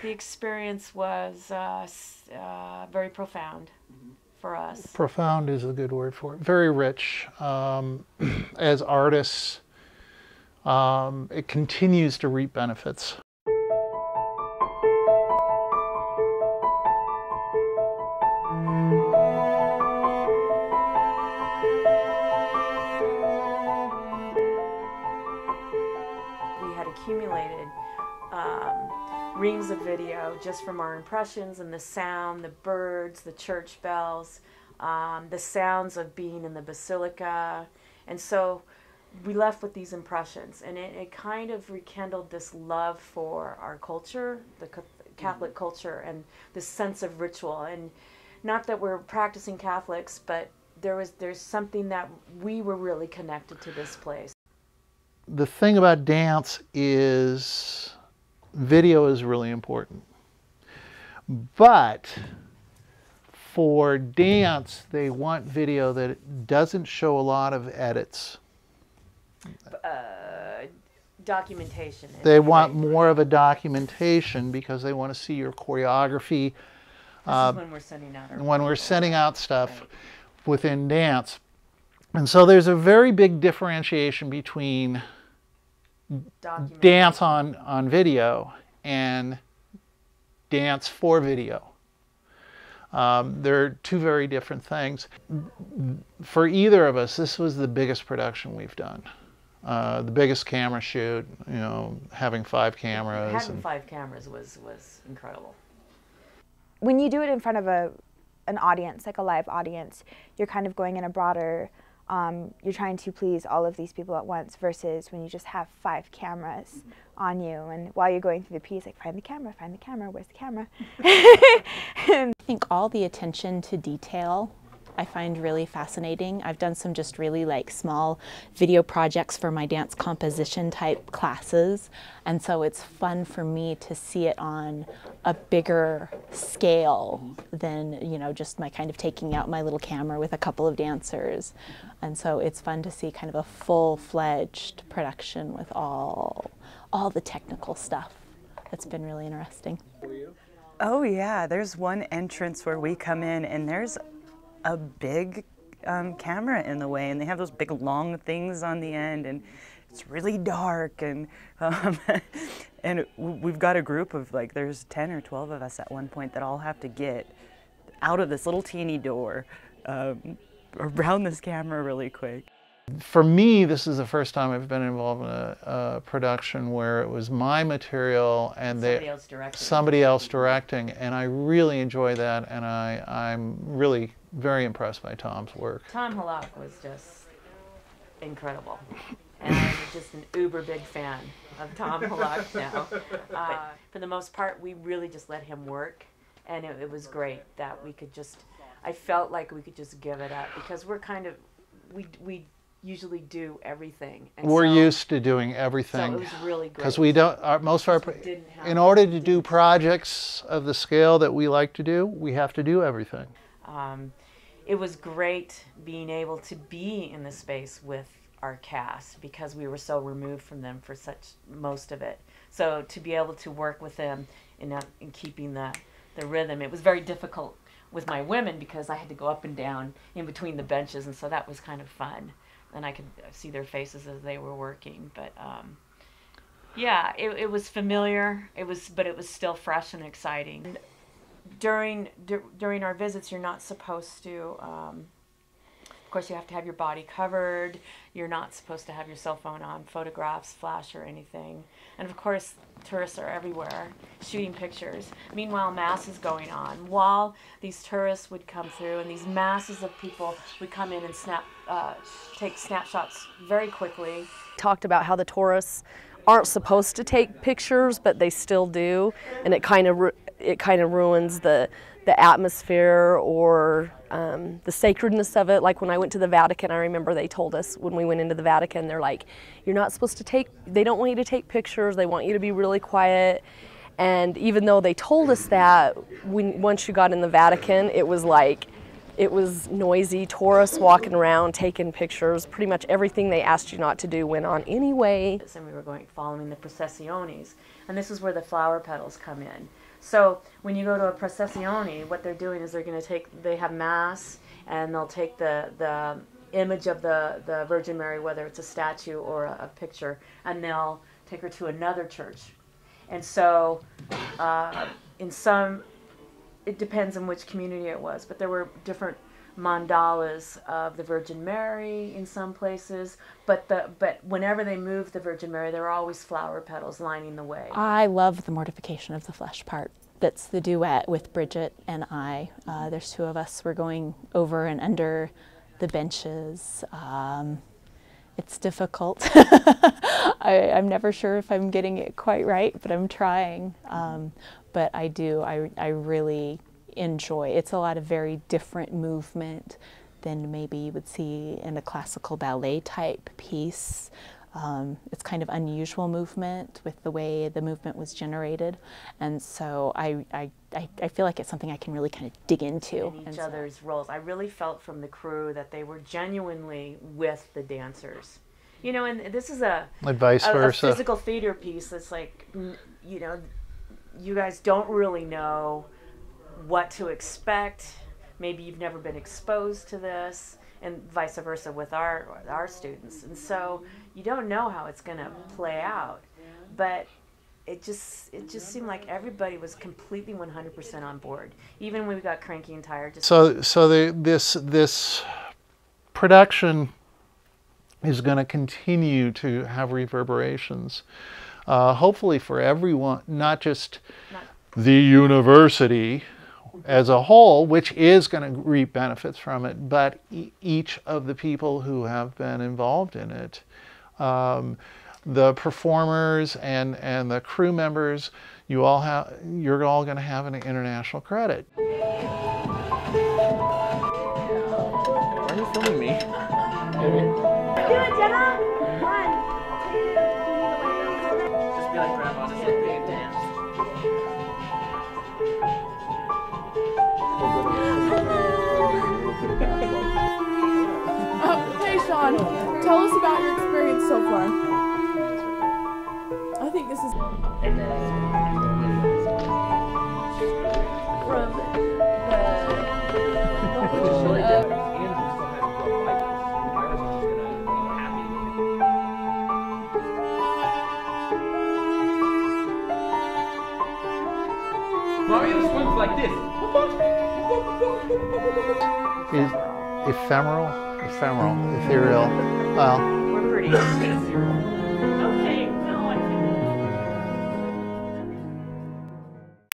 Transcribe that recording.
The experience was very profound for us. Profound is a good word for it. Very rich. As artists, it continues to reap benefits. We had accumulated reams of video just from our impressions and the sound, the birds, the church bells, the sounds of being in the basilica. And so we left with these impressions, and it kind of rekindled this love for our culture, the Catholic culture, and this sense of ritual. And not that we're practicing Catholics, but there's something that we were really connected to this place. The thing about dance is video is really important. But for dance, they want video that doesn't show a lot of edits. Documentation. They want more of a documentation because they want to see your choreography. This is when we're sending out when we're sending out stuff within dance. And so there's a very big differentiation between dance on video and dance for video. They're two very different things. For either of us, this was the biggest production we've done. The biggest camera shoot, you know, having 5 cameras. Having 5 cameras was incredible. When you do it in front of an audience, like a live audience, you're kind of going in a broader, you're trying to please all of these people at once, versus when you just have 5 cameras on you, and while you're going through the piece, like, find the camera, where's the camera? I think all the attention to detail I find really fascinating. I've done some just really like small video projects for my dance composition type classes, and so it's fun for me to see it on a bigger scale than, you know, just my kind of taking out my little camera with a couple of dancers. And so it's fun to see kind of a full-fledged production with all the technical stuff. It's been really interesting. Oh yeah, there's one entrance where we come in and there's a big camera in the way, and they have those big long things on the end, and it's really dark, and and we've got a group of, like, there's 10 or 12 of us at one point that all have to get out of this little teeny door around this camera really quick. For me, this is the first time I've been involved in a production where it was my material and somebody else directing, and I really enjoy that, and I'm really very impressed by Tom's work. Tom Halak was just incredible, and I'm just an uber big fan of Tom Halak now. But for the most part, we really just let him work, and it was great that we could just, I felt like we could just give it up, because we're kind of, we usually do everything. And we're used to doing everything. So it was really great. Because we don't, in order to do projects of the scale that we like to do, we have to do everything. It was great being able to be in the space with our cast, because we were so removed from them for most of it. So to be able to work with them in keeping the rhythm, it was very difficult with my women, because I had to go up and down in between the benches, and so that was kind of fun. And I could see their faces as they were working. But yeah, it was familiar. But it was still fresh and exciting. And during our visits, you're not supposed to. Of course, you have to have your body covered. You're not supposed to have your cell phone on, photographs, flash, or anything. And of course, tourists are everywhere shooting pictures. Meanwhile, Mass is going on. While these tourists would come through, and these masses of people would come in and take snapshots very quickly. Talked about how the tourists aren't supposed to take pictures, but they still do, and it kind of ruins the atmosphere or the sacredness of it. Like when I went to the Vatican, I remember they told us when we went into the Vatican, they're like, you're not supposed to they don't want you to take pictures, they want you to be really quiet. And even though they told us that, once you got in the Vatican, it was like, It was noisy, tourists walking around, taking pictures. Pretty much everything they asked you not to do went on anyway. And we were following the processiones, and this is where the flower petals come in. So when you go to a processione, what they're doing is they have mass, and they'll take the image of the Virgin Mary, whether it's a statue or a picture, and they'll take her to another church. And so it depends on which community it was, but there were different mandalas of the Virgin Mary in some places, but whenever they moved the Virgin Mary, there were always flower petals lining the way. I love the mortification of the flesh part. That's the duet with Bridget and I. There's two of us. We're going over and under the benches. It's difficult. I'm never sure if I'm getting it quite right, but I'm trying. But I really enjoy. It's a lot of very different movement than maybe you would see in a classical ballet type piece. It's kind of unusual movement with the way the movement was generated, and so I feel like it's something I can really kind of dig into. In each other's roles. I really felt from the crew that they were genuinely with the dancers. You know, and this is a physical theater piece that's like, you know, you guys don't really know what to expect. Maybe you've never been exposed to this, and vice versa with our students. And so you don't know how it's going to play out. But it just seemed like everybody was completely 100% on board, even when we got cranky and tired. This production is going to continue to have reverberations, hopefully for everyone, not just the university as a whole, which is going to reap benefits from it, but each of the people who have been involved in it. The performers and the crew members, you're all going to have an international credit. Why are you filming me? Do it, Jenna! 1, 2, Just be like Grandma, just like big and dance. Hey Sean, tell us about your experience so far. I think this is... From Mario swims like this. Is ephemeral, ethereal. Well, We're pretty ethereal.